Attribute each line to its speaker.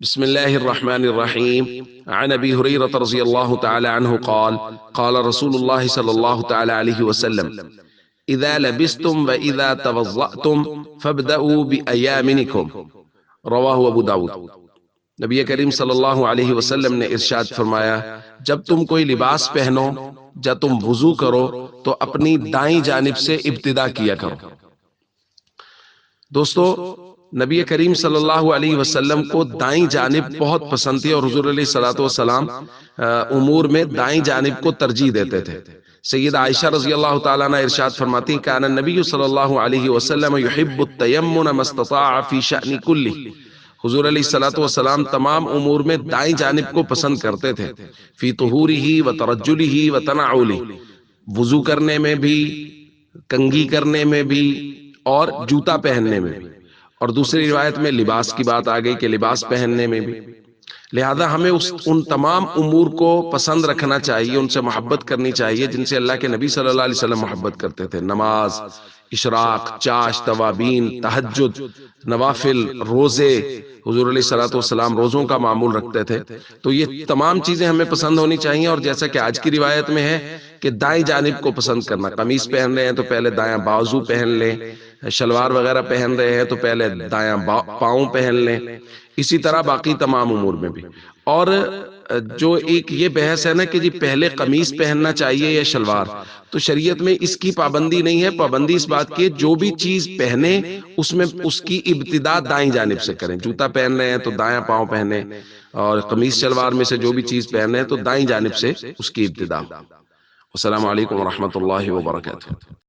Speaker 1: بسم الله الرحمن الرحيم. عن أبي هريرة رضي الله تعالى عنه قال قال رسول الله صلى الله تعالى عليه وسلم إذا لبستم وإذا توضأتم فابدأوا بأيامنكم. رواہ ابو داؤد. نبی کریم صلی اللہ علیہ وسلم نے ارشاد فرمایا، جب تم کوئی لباس پہنو، جب تم وضو کرو تو اپنی دائیں جانب سے ابتدا کیا کرو۔ دوستو، نبی کریم صلی اللہ علیہ وسلم کو دائیں جانب بہت پسند تھی، اور حضور علیہ الصلوۃ والسلام امور میں دائیں جانب کو ترجیح دیتے تھے۔ سیدہ عائشہ رضی اللہ تعالیٰ عنہ ارشاد فرماتی ہیں، کان النبی صلی اللہ علیہ وسلم یحب التیمن ما استطاع فی شأن کلہ۔ حضور علیہ الصلوۃ والسلام تمام امور میں دائیں جانب کو پسند کرتے تھے، فی طہورہ و ترجلہ و تنعلہ، وضو کرنے میں بھی، کنگھی کرنے میں بھی، اور جوتا پہننے میں بھی، اور دوسری روایت میں لباس کی بات آ گئی کہ لباس پہننے میں بھی۔ لہذا ہمیں ان تمام امور کو پسند رکھنا چاہیے، ان سے محبت کرنی چاہیے جن سے اللہ کے نبی صلی اللہ علیہ وسلم محبت کرتے تھے۔ نماز، اشراق، چاشت، توابین، تہجد، نوافل، روزے۔ حضور علیہ الصلوۃ والسلام روزوں کا معمول رکھتے تھے، تو یہ تمام چیزیں ہمیں پسند ہونی چاہیے۔ اور جیسا کہ آج کی روایت میں ہے کہ دائیں جانب کو پسند کرنا، قمیص پہن رہے ہیں تو پہلے دایاں بازو پہن لیں، شلوار وغیرہ پہن رہے ہیں تو پہلے دایاں پاؤں پہن لیں، اسی طرح باقی تمام امور میں بھی۔ اور جو ایک یہ بحث ہے نا کہ جی پہلے قمیص پہننا چاہیے یا شلوار، تو شریعت میں اس کی پابندی نہیں ہے۔ پابندی اس بات کی ہے جو بھی چیز پہنے اس میں اس کی ابتدا دائیں جانب سے کریں۔ جوتا پہن رہے ہیں تو دایاں پاؤں پہنے، اور قمیص شلوار میں سے جو بھی چیز پہن رہے ہیں تو دائیں جانب سے اس کی ابتدا۔ السلام علیکم ورحمۃ اللہ وبرکاتہ۔